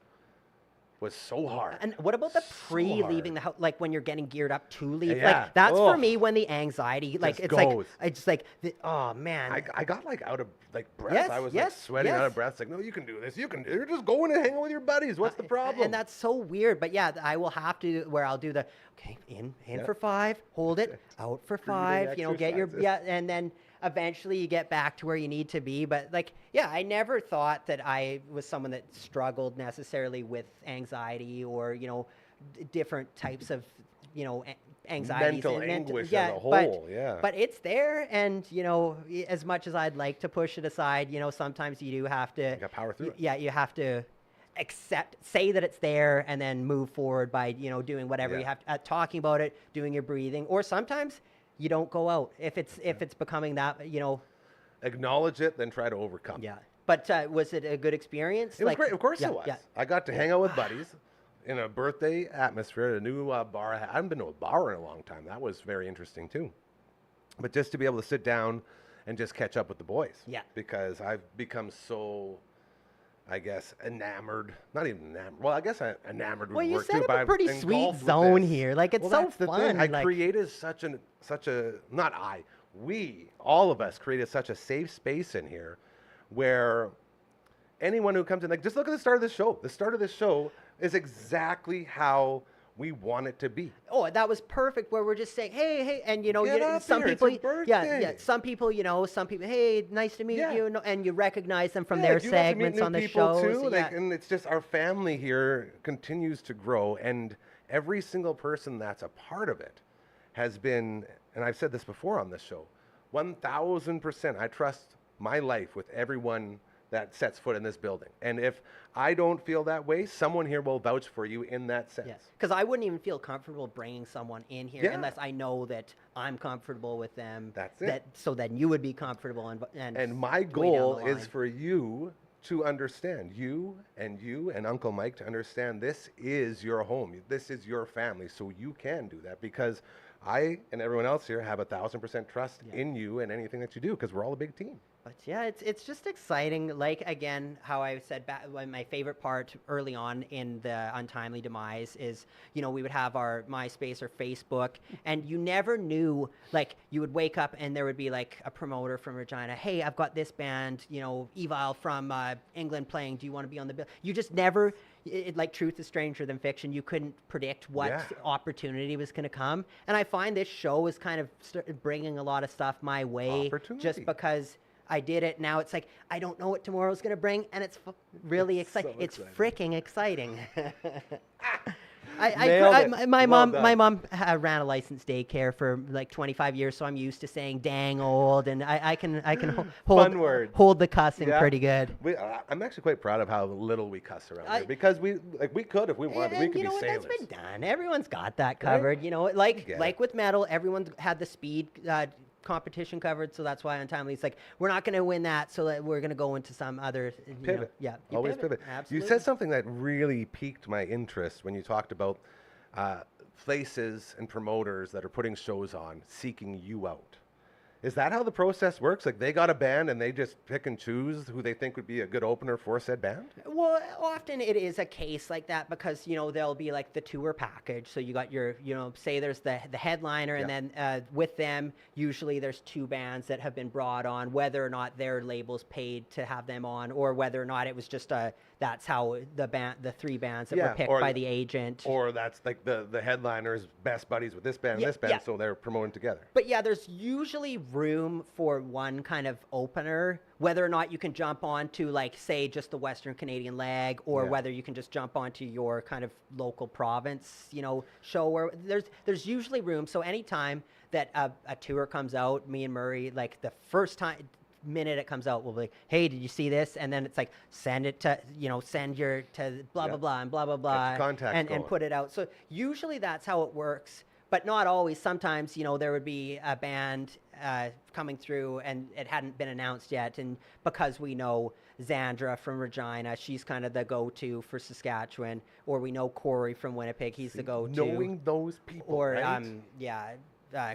was so hard. And what about the So pre-leaving hard. the house, like when you're getting geared up to leave? Yeah. Like that's for Ugh. me when the anxiety, like Just it's goes. like it's like oh man. I got like out of like breath. Yes, I was yes, like sweating out yes. of breath. It's like, no, you can do this. You can. You're just going and hanging with your buddies. What's the problem? And that's so weird. But yeah, I will have to where I'll do the in for 5, hold it, out for 5. Get your exercises. and then eventually you get back to where you need to be. But like I never thought that I was someone that struggled necessarily with anxiety or different types of anxieties Mental and anguish yeah, as a whole, yeah. But it's there, and as much as I'd like to push it aside, sometimes you do have to gotta power through it. Yeah, you have to say that it's there, and then move forward by doing whatever Yeah. you have to, talking about it, doing your breathing, or sometimes you don't go out if it's becoming that Acknowledge it, then try to overcome. yeah. But was it a good experience? It was great. Of course yeah, it was. Yeah. I got to hang out with buddies in a birthday atmosphere at a new bar. I haven't been to a bar in a long time. That was very interesting too. But just to be able to sit down and just catch up with the boys. Yeah. Because I've become so, I guess, enamored. Not even enamored. Well, I guess I'm enamored with Well, you work set too. up but a I'm pretty sweet engulfed with zone this. here. Like, it's Well, so that's the fun. thing. I like- created such a not I. We, all of us, created such a safe space in here where anyone who comes in, like, just look at the start of this show. The start of this show is exactly how we want it to be. Oh, that was perfect. Where we're just saying, hey, and Get up some here, it's people, your yeah, birthday. some people, hey, nice to meet Yeah. you, and you recognize them from Yeah, their you got to meet segments new on the people shows. too, yeah. like, and it's just our family here continues to grow, and every single person that's a part of it has been, and I've said this before on this show, 1,000%. I trust my life with everyone that sets foot in this building, and if I don't feel that way, someone here will vouch for you in that sense. Yes, because I wouldn't even feel comfortable bringing someone in here Yeah. unless I know that I'm comfortable with them. That's it. So then you would be comfortable, and And my way down goal the is line. for you to understand, you and Uncle Mike to understand this is your home. This is your family. So you can do that because I and everyone else here have 1,000% trust in you and anything that you do because we're all a big team. But yeah, it's just exciting. Like, again, how I said back, my favorite part early on in the Untimely Demise is, we would have our MySpace or Facebook, and you never knew, like, you would wake up and there would be like a promoter from Regina. Hey, I've got this band, Evil from England playing. Do you want to be on the bill? You just never, like truth is stranger than fiction. You couldn't predict what Yeah. opportunity was going to come. And I find this show is kind of bringing a lot of stuff my way just Opportunity. because I did it. Now it's like, I don't know what tomorrow's going to bring, and it's really It's so exciting. It's exciting. freaking exciting. Nailed it. My Well mom ran a licensed daycare for like 25 years, so I'm used to saying "dang old," and I can Fun words. hold the cussing Yeah. pretty good. I'm actually quite proud of how little we cuss around I- here because we could if we wanted. We And could you know be what? sailors. That's been done. Everyone's got that covered. Like Get like it. with metal, everyone's had the speed competition covered. So that's why Untimely, it's like we're not going to win that, so that we're going to go into some other Pivot. yeah, you Always pivot. Absolutely. You said something that really piqued my interest when you talked about places and promoters that are putting shows on, seeking you out. Is that how the process works? Like they got a band and they just pick and choose who they think would be a good opener for said band? Well, often it is a case like that because, there'll be like the tour package. So you got your, say there's the headliner and then with them, usually there's two bands that have been brought on, whether or not their label's paid to have them on or whether or not it was just that's how the three bands that were picked by the agent. Or that's like the headliner's best buddies with this band and this band, so they're promoting together. But yeah, there's usually room for one kind of opener, whether or not you can jump onto like say just the Western Canadian leg or whether you can just jump onto your kind of local province, show where there's usually room. So anytime that a tour comes out, me and Murray, like the first minute it comes out, we'll be like, hey, did you see this? And then it's like, send it to, send your to blah, blah, blah, and blah, blah, blah, and put it out. So usually that's how it works, but not always. Sometimes, there would be a band coming through and it hadn't been announced yet. And because we know Xandra from Regina, she's kind of the go-to for Saskatchewan, or we know Corey from Winnipeg, he's the go-to. Knowing those people, or, right?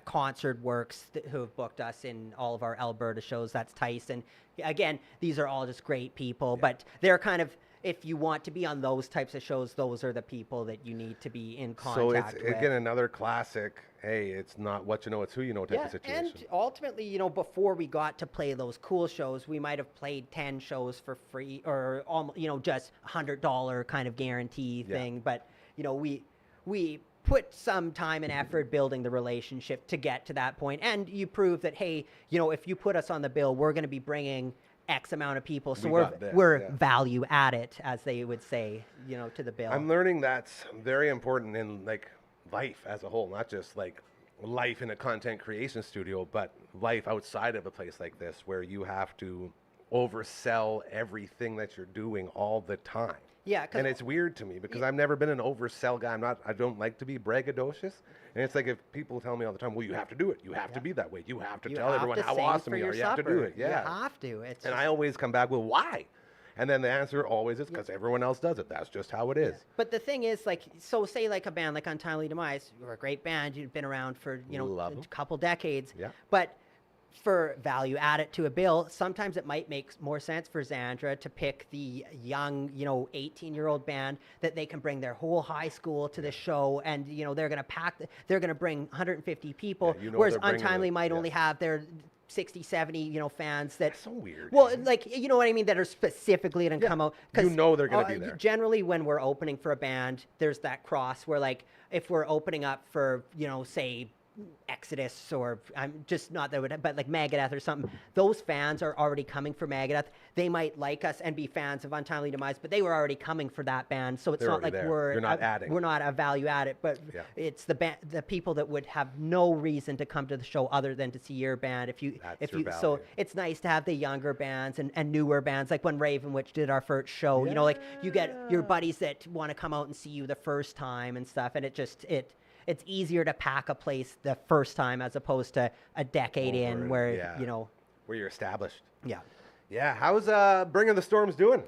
Concert Works who have booked us in all of our Alberta shows. That's Tyson. Again, these are all just great people, but they're kind of, if you want to be on those types of shows, those are the people that you need to be in contact with. So it's, again, another classic, hey, it's not what you know, it's who you know type of situation. And ultimately, before we got to play those cool shows, we might have played 10 shows for free or, just $100 kind of guarantee thing. But, we put some time and effort building the relationship to get to that point. And you prove that, hey, if you put us on the bill, we're going to be bringing X amount of people. So we're value added, as they would say, to the bill. I'm learning that's very important in like life as a whole, not just like life in a content creation studio, but life outside of a place like this where you have to oversell everything that you're doing all the time. Yeah, and it's weird to me because I've never been an oversell guy. I don't like to be braggadocious. And it's like if people tell me all the time, well, you have to do it. You have to be that way. You have to tell everyone how awesome you are. You have to do it. Yeah. You have to. And I always come back with why. And then the answer always is because everyone else does it. That's just how it is. But the thing is, like, so say like a band like Untimely Demise, you're a great band. You've been around for, a couple decades. Yeah. But for value added to a bill, sometimes it might make more sense for Xandra to pick the young, 18-year-old band that they can bring their whole high school to the show, and they're going to they're going to bring 150 people, whereas Untimely might only have their 60, 70, fans that. That's so weird. Well, like, you know what I mean, that are specifically going to come out. They're going to be there. Generally, when we're opening for a band, there's that cross where, like, if we're opening up for, say, Exodus or I'm just not that would, but like Megadeth or something, those fans are already coming for Megadeth. They might like us and be fans of Untimely Demise, but they were already coming for that band. So it's not like you're not adding. We're not a value added, but it's the people that would have no reason to come to the show other than to see your band. So it's nice to have the younger bands and newer bands, like when Raven Witch did our first show. Like you get your buddies that want to come out and see you the first time and stuff, and it's easier to pack a place the first time as opposed to a decade where you're established. Yeah. How's Bring of the Storms doing?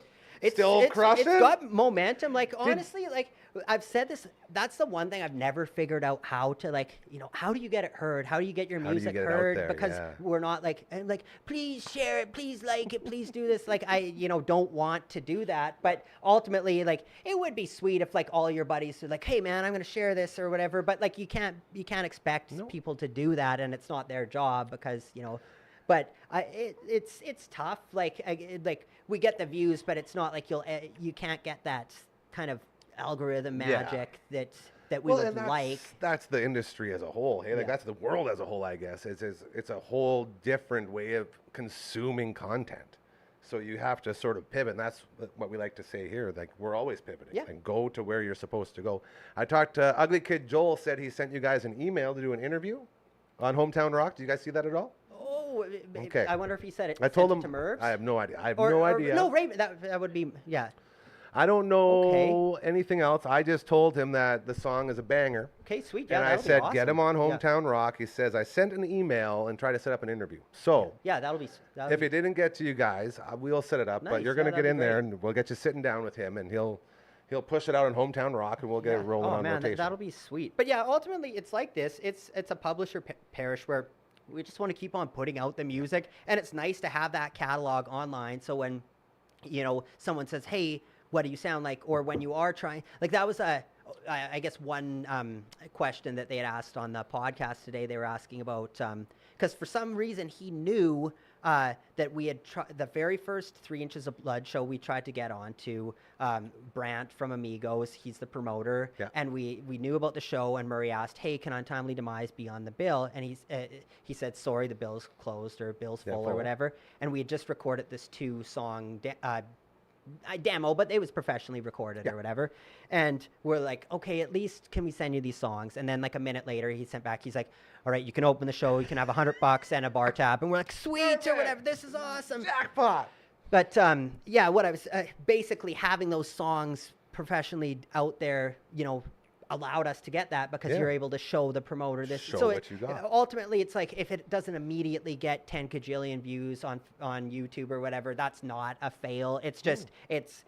Still crushing? It's got momentum. Like, honestly, like I've said this, that's the one thing I've never figured out how to, like, how do you get it heard? How do you get your music heard? Because we're not like, please share it, please like it, please do this. Like, I, don't want to do that. But ultimately, like, it would be sweet if, like, all your buddies are like, hey, man, I'm going to share this or whatever. But, like, you can't expect people to do that, and it's not their job because, But it's tough. Like we get the views, but it's not like you can't get that kind of algorithm magic that we would like. That's the industry as a whole. Hey, like that's the world as a whole. I guess it's a whole different way of consuming content. So you have to sort of pivot, and that's what we like to say here. Like we're always pivoting and go to where you're supposed to go. I talked to Ugly Kid Joel. Said he sent you guys an email to do an interview on Hometown Rock. Did you guys see that at all? Okay. I wonder if he said it. I told him to Mervs. I have no idea. No idea. No, Raven. That would be I don't know anything else. I just told him that the song is a banger. Okay, sweet. And I said, get him on Hometown Rock. He says, I sent an email and tried to set up an interview. So that'll be. If it didn't get to you guys, we'll set it up. Nice. But you're going to get in there, and we'll get you sitting down with him, and he'll push it out on Hometown Rock, and we'll get it rolling on rotation. That'll be sweet. But ultimately, it's like this. It's a publisher parish where we just want to keep on putting out the music, and it's nice to have that catalog online. So when, you know, someone says, "Hey, what do you sound like?" or when you are trying, like that was I guess one question that they had asked on the podcast today. They were asking about because for some reason he knew that we had the very first 3 Inches of Blood show we tried to get on to Brant from Amigos. He's the promoter, and we knew about the show. And Murray asked, "Hey, can Untimely Demise be on the bill?" And he said, "Sorry, the bill's closed or bill's full or whatever." And we had just recorded this 2-song demo, but it was professionally recorded or whatever. And we're like, okay, at least can we send you these songs? And then like a minute later, he sent back, he's like, all right, you can open the show, you can have $100 and a bar tab. And we're like, sweet, or whatever, this is awesome. Jackpot. But yeah, what I was basically having those songs professionally out there, you know, allowed us to get that because you're able to show the promoter this. Show so what you got. Ultimately, it's like if it doesn't immediately get 10 kajillion views on YouTube or whatever, that's not a fail. It's just it's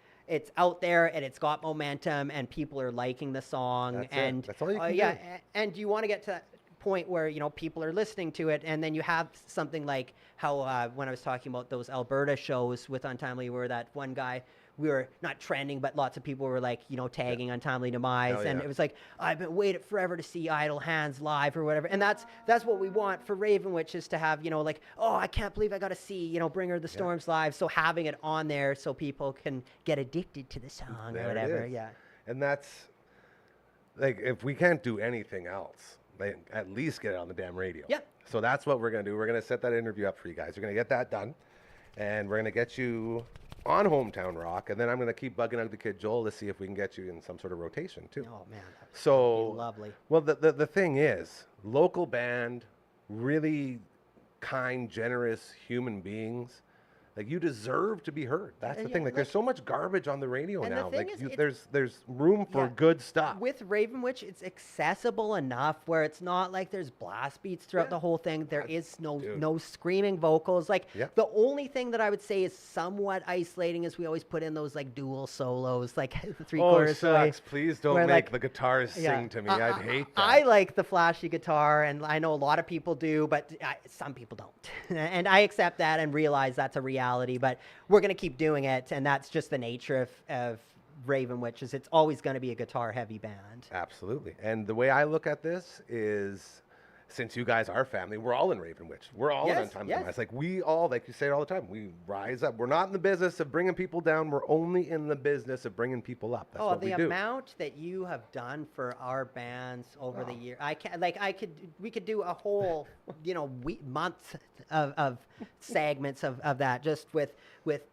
out there and it's got momentum and people are liking the song. That's all you can do. And you want to get to that point where, you know, people are listening to it, and then you have something like how when I was talking about those Alberta shows with Untimely, where that one guy, we were not trending, but lots of people were like, you know, tagging Untimely Demise, and it was like, I've been waiting forever to see Idle Hands live or whatever. And that's what we want for Raven Witch, is to have, you know, like, oh, I can't believe I got to see, you know, Bring Her the Storms live. So having it on there so people can get addicted to the song or whatever. Yeah. And that's like, if we can't do anything else, they at least get it on the damn radio. Yeah. So that's what we're going to do. We're going to set that interview up for you guys. We're going to get that done, and we're going to get you on Hometown Rock, and then I'm going to keep bugging out the kid Joel to see if we can get you in some sort of rotation too. Oh man, so lovely. Well, the thing is, local band, really kind, generous human beings. Like, you deserve to be heard. That's the thing. Like, there's so much garbage on the radio now. The thing Like, is, there's room for good stuff. With Raven Witch, it's accessible enough where it's not like there's blast beats throughout the whole thing. There is no screaming vocals. Like, the only thing that I would say is somewhat isolating is we always put in those like dual solos, like 3/4 way. Please don't where, make like, the guitars sing to me. I'd hate that. I like the flashy guitar, and I know a lot of people do, but some people don't. And I accept that and realize that's a reality. But we're going to keep doing it, and that's just the nature of Raven Witch, is it's always going to be a guitar-heavy band. Absolutely. And the way I look at this is, since you guys are family, we're all in Raven Witch. We're all in Untimely Demise. Like, we all, like you say it all the time, we rise up. We're not in the business of bringing people down. We're only in the business of bringing people up. That's what we do. The amount that you have done for our bands over the year, we could do a whole, you know, month of segments of that, just with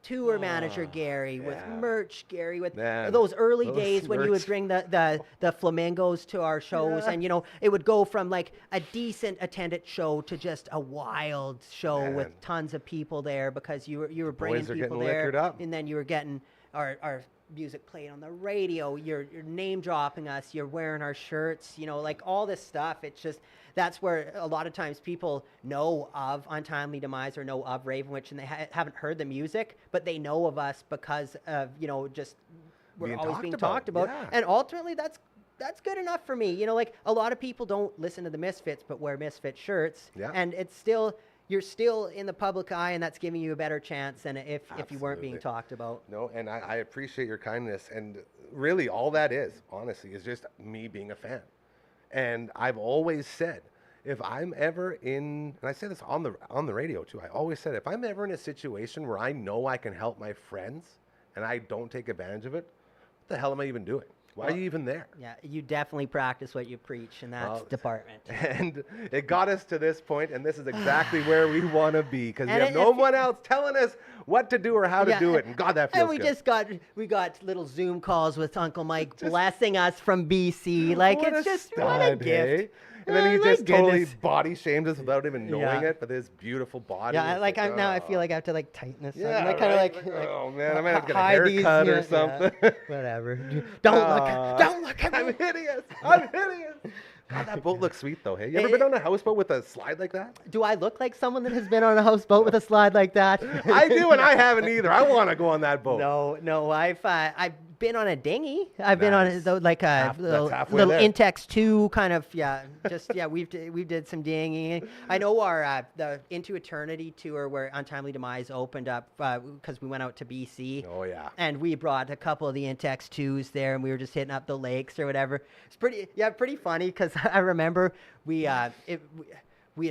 tour manager Gary, with merch Gary, with those early days when you would bring the flamingos to our shows, and, you know, it would go from like a decent attended show to just a wild show with tons of people there, because you were bringing people there, and then you were getting our music played on the radio, you're name dropping us, you're wearing our shirts, you know, like all this stuff. It's just, that's where a lot of times people know of Untimely Demise or know of Raven Witch, and they haven't heard the music, but they know of us because of, you know, just we're always being talked about. And ultimately that's good enough for me. You know, like, a lot of people don't listen to the Misfits but wear Misfit shirts, and it's still, you're still in the public eye, and that's giving you a better chance than if you weren't being talked about. No, and I appreciate your kindness, and really all that is, honestly, is just me being a fan. And I've always said, if I'm ever in, and I say this on the radio too, I always said, if I'm ever in a situation where I know I can help my friends and I don't take advantage of it, what the hell am I even doing? Why are you even there? Yeah, you definitely practice what you preach in that department. And it got us to this point, and this is exactly where we want to be, because we have no one else telling us what to do or how to do it. And God, that feels good. We got little Zoom calls with Uncle Mike blessing us from BC. Like, it's just what a gift. And then he just totally body shamed us without even knowing it, with his beautiful body. Yeah, like, now I feel like I have to like tighten this. Yeah, I kind of like, oh man, I might have to get a haircut or something. Whatever. Don't look at me. I'm hideous. I'm hideous. God, that boat looks sweet though. Hey, you ever been on a houseboat with a slide like that? Do I look like someone that has been on a houseboat with a slide like that? I do, and I haven't either. I want to go on that boat. No, I've been on a dinghy. I've been on Nice. like a That's little, halfway there. Intex 2 kind of, we did some dinghy. I know our the Into Eternity tour where Untimely Demise opened up because we went out to BC. Oh, yeah. And we brought a couple of the Intex 2s there, and we were just hitting up the lakes or whatever. It's pretty funny because I remember we had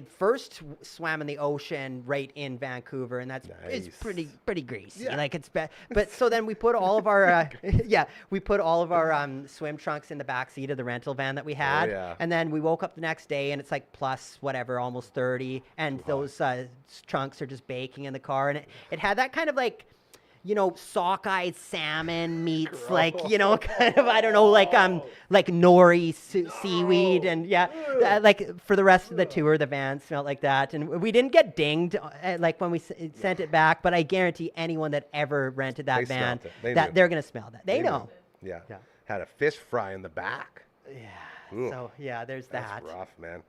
first swam in the ocean right in Vancouver, and it's Nice. pretty greasy. Yeah. Like it's bad. But so then we put all of our swim trunks in the back seat of the rental van that we had, yeah. and then we woke up the next day and it's like plus whatever, almost 30, and those trunks are just baking in the car, and it had that kind of like, sockeye salmon meets like, kind of, I don't know, like nori seaweed, and like for the rest of the tour, the van smelled like that, and we didn't get dinged like when we sent it back, but I guarantee anyone that ever rented that They van, smelt it. They that knew. they're gonna smell that. They know. Yeah. Yeah. Had a fish fry in the back. Yeah. Ooh. So yeah, there's That's that. rough, man.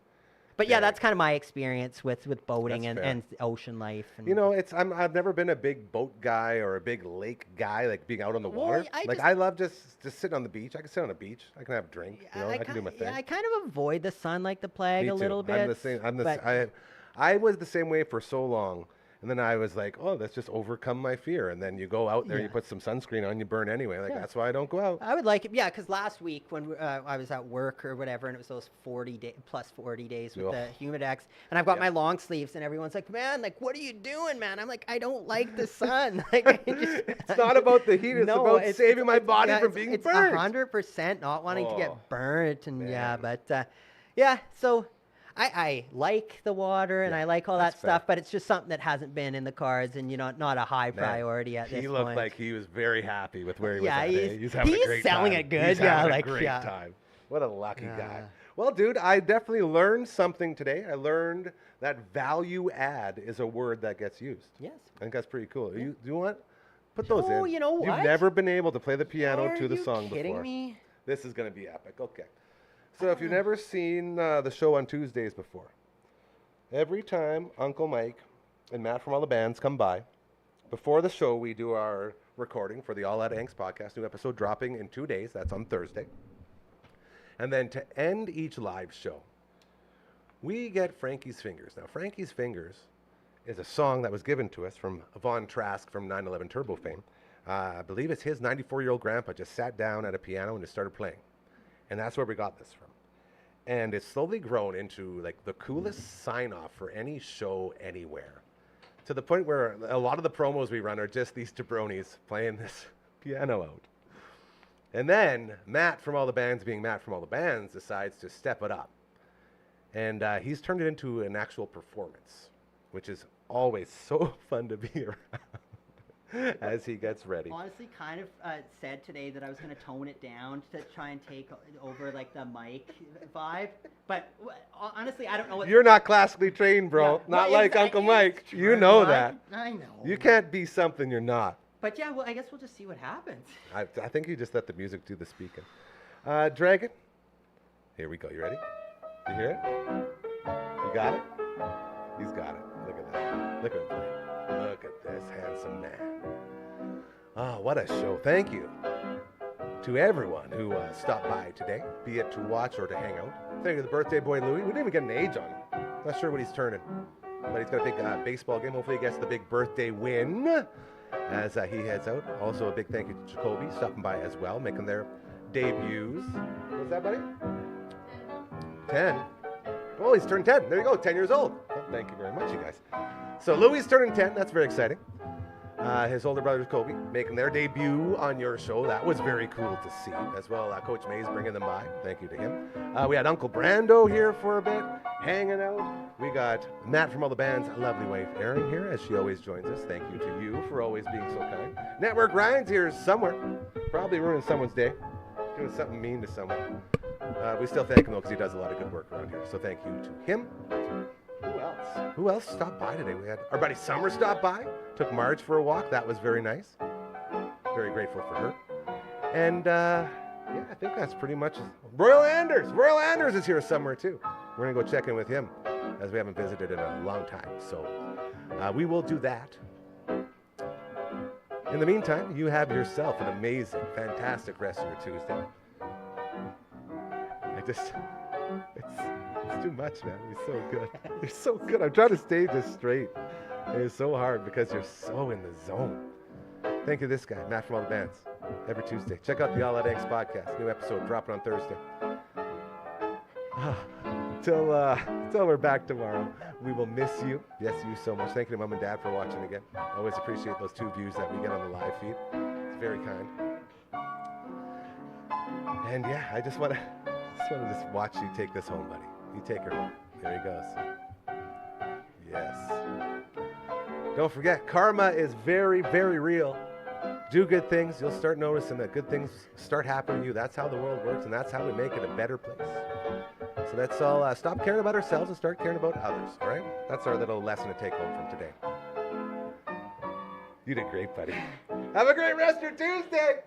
But yeah, Very. that's kind of my experience with boating That's and fair. ocean life. And I've never been a big boat guy or a big lake guy, like being out on the Well, water. I Like just- I love just sitting on the beach. I can sit on a beach. I can have a drink. I can do my thing. Yeah, I kind of avoid the sun like the plague Me a too. little bit. I'm the same. but- I was the same way for so long, and then I was like, oh, let's just overcome my fear. And then you go out there, you Yeah. put some sunscreen on, you burn anyway. Like Yeah. that's why I don't go out. I would like it, yeah, because last week when I was at work or whatever, and it was those 40 days with Ugh. the Humidex, and I've got Yeah. my long sleeves, and everyone's like, "Man, like, what are you doing, man?" I'm like, "I don't like the sun." Like, It's not about the heat. It's No, about saving my body from it's- being it's burned. 100% not wanting to Oh, get burnt, and yeah, man. but yeah, so. I like the water and Yeah, I like all that that's fair. stuff, but it's just something that hasn't been in the cards and not a high Man, priority at this He point. looked like he was very happy with where he Yeah, was at. he's- He's having a he's great selling time. it good, He's yeah, having like, a great yeah. time. What a lucky guy. Yeah. Well, dude, I definitely learned something today. I learned that value add is a word that gets used. Yes. I think that's pretty cool. You do you want? Put those in. Oh, you know You've what? never been able to play the piano Are to the you song kidding before. me? This is going to be epic. Okay. So if you've never seen the show on Tuesdays before, every time Uncle Mike and Matt from all the bands come by, before the show we do our recording for the All Out Angst podcast, new episode dropping in 2 days. That's on Thursday. And then to end each live show, we get Frankie's Fingers. Now, Frankie's Fingers is a song that was given to us from Von Trask from 9/11 Turbo fame. I believe it's his 94-year-old grandpa just sat down at a piano and just started playing. And that's where we got this from. And it's slowly grown into like the coolest sign-off for any show anywhere. To the point where a lot of the promos we run are just these jabronis playing this piano out. And then Matt from all the bands, being Matt from all the bands, decides to step it up. And he's turned it into an actual performance, which is always so fun to be around as he gets ready. Honestly, kind of said today that I was going to tone it down to try and take over like the mic vibe, but honestly, I don't know what. You're not classically trained, bro. Yeah, Not well, like it's- Uncle it's Mike. true, You know right? that. I know. You can't be something you're not. But yeah, well, I guess we'll just see what happens. I think you just let the music do the speaking. Dragon, here we go. You ready? You hear it? You got it? He's got it. Look at that. Look at him play. Look at this handsome man. Oh, what a show. Thank you to everyone who stopped by today, be it to watch or to hang out. Thank you to the birthday boy, Louie. We didn't even get an age on him. Not sure what he's turning, but he's got a big baseball game. Hopefully he gets the big birthday win as he heads out. Also a big thank you to Jacoby stopping by as well, making their debuts. What's that, buddy? 10. Oh, he's turned 10. There you go, 10 years old. Well, thank you very much, you guys. So Louie's turning 10. That's very exciting. His older brother, Kobe, making their debut on your show. That was very cool to see. As well, Coach Mays bringing them by. Thank you to him. We had Uncle Brando here for a bit, hanging out. We got Matt from all the bands, lovely wife Erin here, as she always joins us. Thank you to you for always being so kind. Network Ryan's here somewhere. Probably ruining someone's day. Doing something mean to someone. We still thank him, though, because he does a lot of good work around here. So thank you to him. Who else? Who else stopped by today? We had our buddy Summer stop by. Took Marge for a walk. That was very nice. Very grateful for her. And yeah, I think that's pretty much Royal Anders. Royal Anders is here somewhere too. We're gonna go check in with him, as we haven't visited in a long time. So we will do that. In the meantime, you have yourself an amazing, fantastic rest of your Tuesday. It's too much, man. You're so good. You're so good. I'm trying to stay just straight. It is so hard because you're so in the zone. Thank you to this guy, Matt from All the Bands, every Tuesday. Check out the All Out Eggs podcast. New episode dropping on Thursday. Till we're back tomorrow, we will miss you. Yes, you so much. Thank you to Mom and Dad for watching again. I always appreciate those 2 views that we get on the live feed. It's very kind. And yeah, I just want to watch you take this home, buddy. You take her home. There he goes. Yes. Don't forget, karma is very, very real. Do good things. You'll start noticing that good things start happening to you. That's how the world works, and that's how we make it a better place. So that's all. Stop caring about ourselves and start caring about others, all right? That's our little lesson to take home from today. You did great, buddy. Have a great rest of your Tuesday.